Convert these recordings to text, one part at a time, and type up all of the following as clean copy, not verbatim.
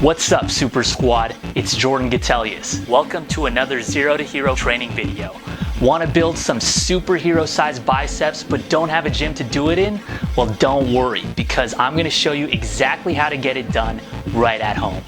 What's up, Super Squad? It's Jordan Gatelius. Welcome to another Zero to Hero training video. Want to build some superhero-sized biceps but don't have a gym to do it in? Well, don't worry, because I'm going to show you exactly how to get it done right at home.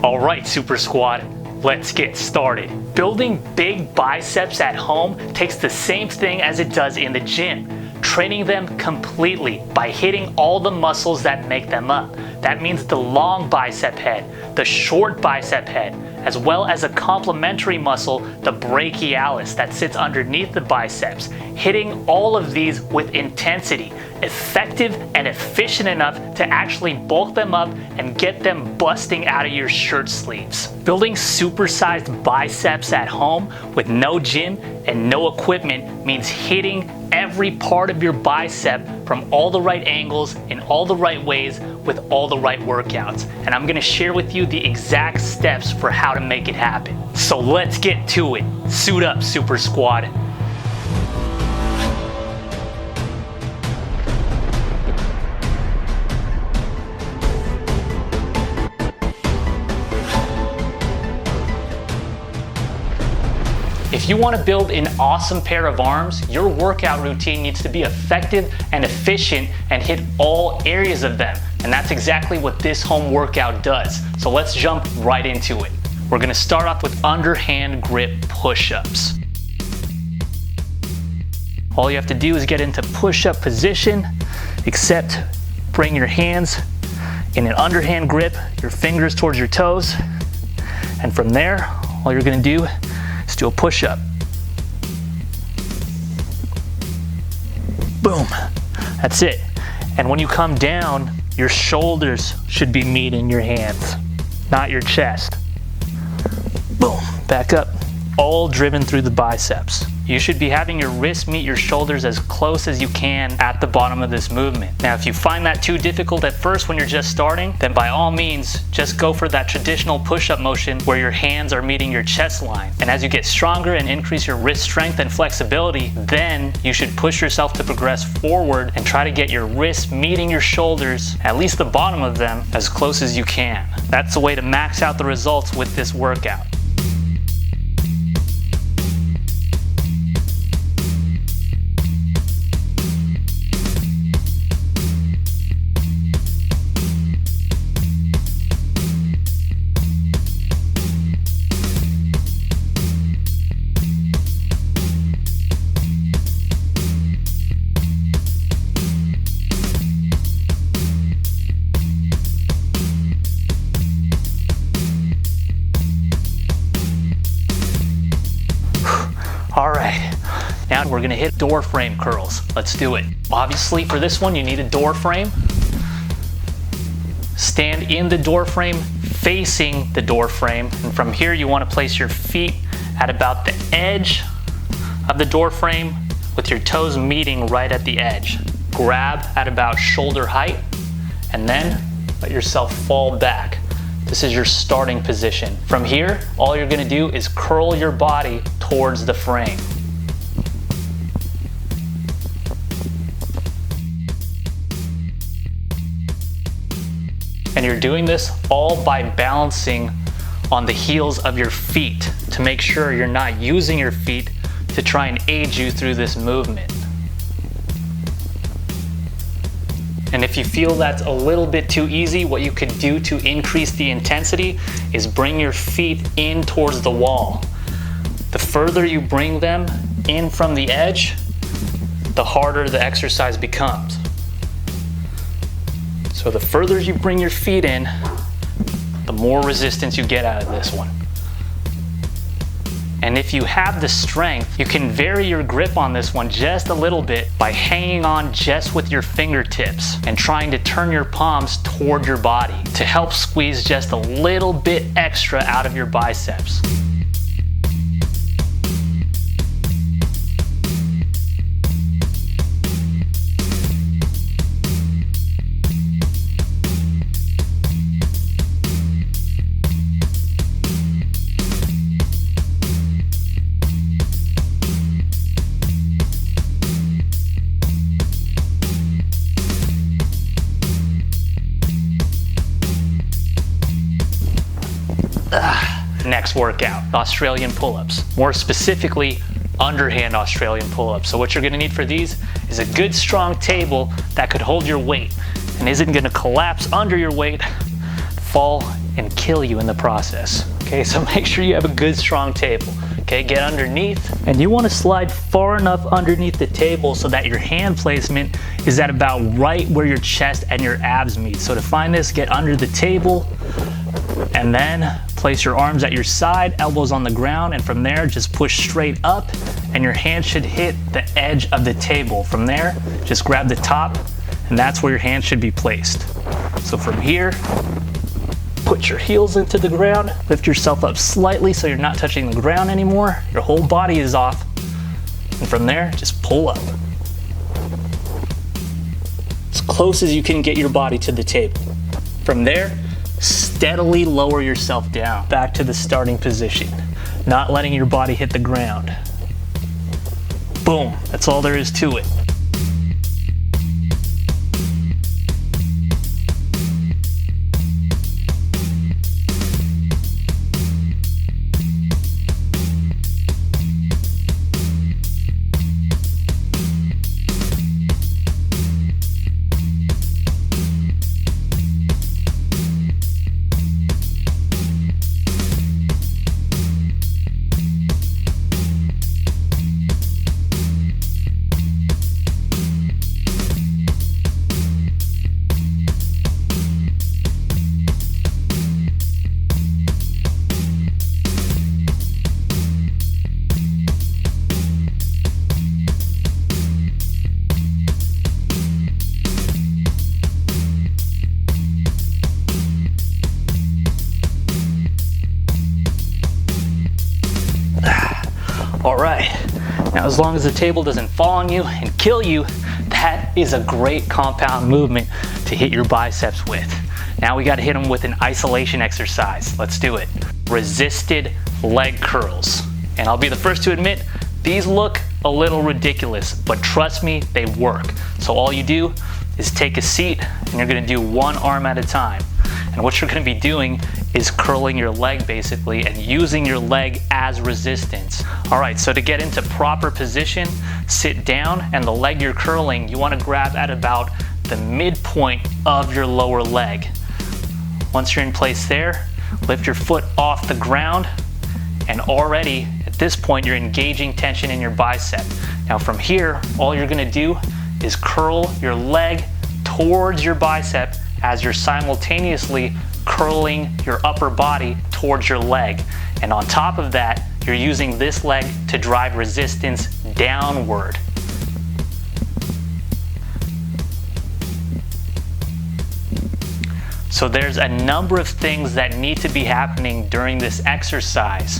Alright, Super Squad, let's get started. Building big biceps at home takes the same thing as it does in the gym. Training them completely by hitting all the muscles that make them up. That means the long bicep head, the short bicep head, as well as a complementary muscle, the brachialis, that sits underneath the biceps. Hitting all of these with intensity, effective and efficient enough to actually bulk them up and get them busting out of your shirt sleeves. Building supersized biceps at home with no gym and no equipment means hitting every part of your bicep from all the right angles, in all the right ways, with all the right workouts. And I'm gonna share with you the exact steps for how to make it happen. So let's get to it. Suit up, Super Squad. If you want to build an awesome pair of arms, your workout routine needs to be effective and efficient and hit all areas of them. And that's exactly what this home workout does. So let's jump right into it. We're going to start off with underhand grip push-ups. All you have to do is get into push-up position, except bring your hands in an underhand grip, your fingers towards your toes. And from there, all you're going to do is do a push-up. Boom. That's it. And when you come down, your shoulders should be meeting your hands, not your chest. Boom. Back up. All driven through the biceps. You should be having your wrists meet your shoulders as close as you can at the bottom of this movement. Now, if you find that too difficult at first when you're just starting, then by all means, just go for that traditional push-up motion where your hands are meeting your chest line. And as you get stronger and increase your wrist strength and flexibility, then you should push yourself to progress forward and try to get your wrists meeting your shoulders, at least the bottom of them, as close as you can. That's the way to max out the results with this workout. All right, now we're gonna hit door frame curls. Let's do it. Obviously, for this one, you need a door frame. Stand in the door frame, facing the door frame. And from here, you wanna place your feet at about the edge of the door frame with your toes meeting right at the edge. Grab at about shoulder height, and then let yourself fall back. This is your starting position. From here, all you're gonna do is curl your body towards the frame. And you're doing this all by balancing on the heels of your feet to make sure you're not using your feet to try and aid you through this movement. And if you feel that's a little bit too easy, what you could do to increase the intensity is bring your feet in towards the wall. The further you bring them in from the edge, the harder the exercise becomes. So the further you bring your feet in, the more resistance you get out of this one. And if you have the strength, you can vary your grip on this one just a little bit by hanging on just with your fingertips and trying to turn your palms toward your body to help squeeze just a little bit extra out of your biceps. next workout, Australian pull-ups. More specifically, underhand Australian pull-ups. So what you're gonna need for these is a good strong table that could hold your weight and isn't gonna collapse under your weight, fall, and kill you in the process. Okay, so make sure you have a good strong table. Okay, get underneath, and you wanna slide far enough underneath the table so that your hand placement is at about right where your chest and your abs meet. So to find this, get under the table, and then place your arms at your side, elbows on the ground, and from there, just push straight up, and your hand should hit the edge of the table. From there, just grab the top, and that's where your hand should be placed. So from here, put your heels into the ground, lift yourself up slightly so you're not touching the ground anymore. Your whole body is off. And from there, just pull up. As close as you can get your body to the table. From there, steadily lower yourself down, back to the starting position, not letting your body hit the ground. Boom, that's all there is to it. All right, now as long as the table doesn't fall on you and kill you, that is a great compound movement to hit your biceps with. Now we gotta hit them with an isolation exercise. Let's do it. Resisted leg curls. And I'll be the first to admit, these look a little ridiculous, but trust me, they work. So all you do is take a seat and you're gonna do one arm at a time. And what you're gonna be doing is curling your leg basically and using your leg as resistance. All right, so to get into proper position, sit down, and the leg you're curling, you wanna grab at about the midpoint of your lower leg. Once you're in place there, lift your foot off the ground, and already at this point you're engaging tension in your bicep. Now from here, all you're gonna do is curl your leg towards your bicep as you're simultaneously curling your upper body towards your leg. And on top of that, you're using this leg to drive resistance downward. So there's a number of things that need to be happening during this exercise.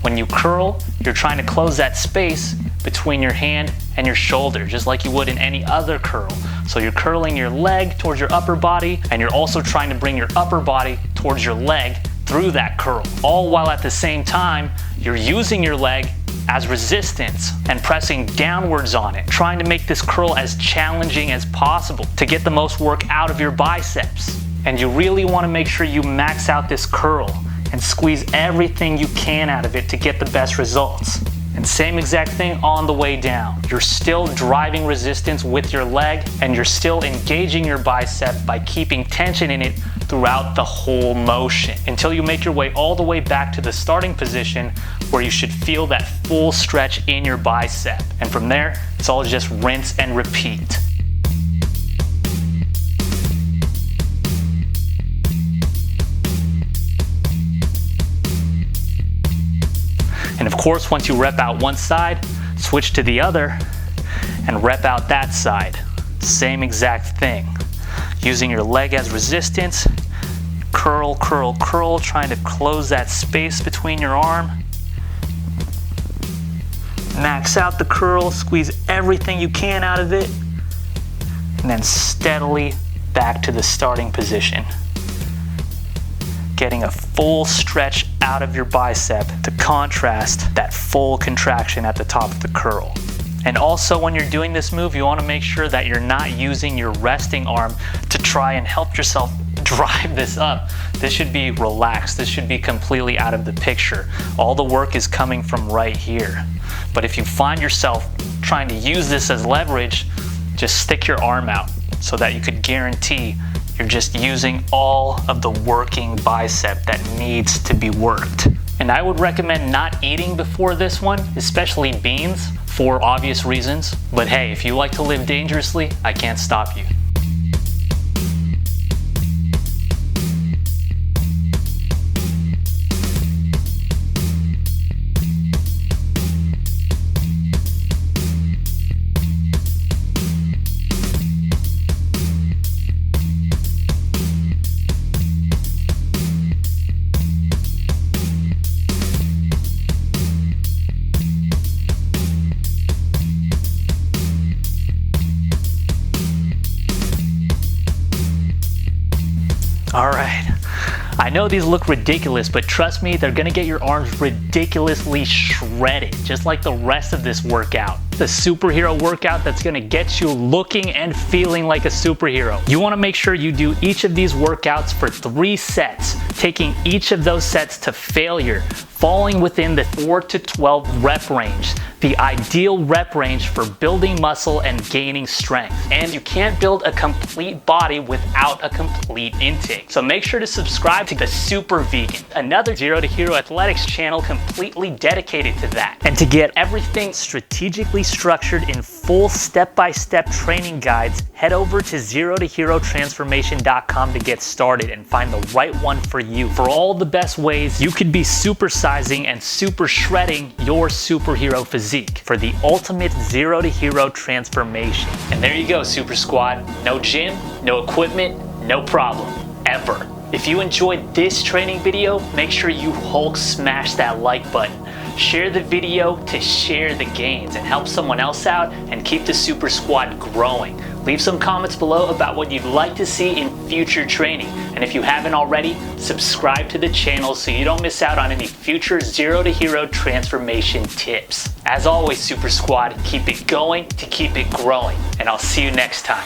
When you curl, you're trying to close that space between your hand and your shoulder, just like you would in any other curl. So you're curling your leg towards your upper body, and you're also trying to bring your upper body towards your leg through that curl. All while at the same time, you're using your leg as resistance and pressing downwards on it, trying to make this curl as challenging as possible to get the most work out of your biceps. And you really want to make sure you max out this curl and squeeze everything you can out of it to get the best results. And same exact thing on the way down. You're still driving resistance with your leg, and you're still engaging your bicep by keeping tension in it throughout the whole motion until you make your way all the way back to the starting position where you should feel that full stretch in your bicep. And from there, it's all just rinse and repeat. And of course, once you rep out one side, switch to the other and rep out that side. Same exact thing. Using your leg as resistance, curl, curl, curl, trying to close that space between your arm. Max out the curl, squeeze everything you can out of it, and then steadily back to the starting position. Getting a full stretch out of your bicep to contrast that full contraction at the top of the curl. And also when you're doing this move, you want to make sure that you're not using your resting arm to try and help yourself drive this up, this should be relaxed. This should be completely out of the picture. All the work is coming from right here. But if you find yourself trying to use this as leverage, just stick your arm out so that you could guarantee you're just using all of the working bicep that needs to be worked. And I would recommend not eating before this one, especially beans, for obvious reasons. But hey, if you like to live dangerously, I can't stop you. All right, I know these look ridiculous, but trust me, they're gonna get your arms ridiculously shredded, just like the rest of this workout. The superhero workout that's gonna get you looking and feeling like a superhero. You wanna make sure you do each of these workouts for 3 sets, taking each of those sets to failure, falling within the 4 to 12 rep range, the ideal rep range for building muscle and gaining strength. And you can't build a complete body without a complete intake. So make sure to subscribe to the Super Vegan, another Zero to Hero Athletics channel completely dedicated to that. And to get everything strategically structured in full step-by-step training guides, head over to zerotoherotransformation.com to get started and find the right one for you. For all the best ways you could be supersizing and super shredding your superhero physique for the ultimate zero to hero transformation. And there you go, Super Squad. No gym, no equipment, no problem, ever. If you enjoyed this training video, make sure you Hulk smash that like button. Share the video to share the gains and help someone else out and keep the Super Squad growing. Leave some comments below about what you'd like to see in future training. And if you haven't already, subscribe to the channel so you don't miss out on any future Zero to Hero transformation tips. As always, Super Squad, keep it going to keep it growing. And I'll see you next time.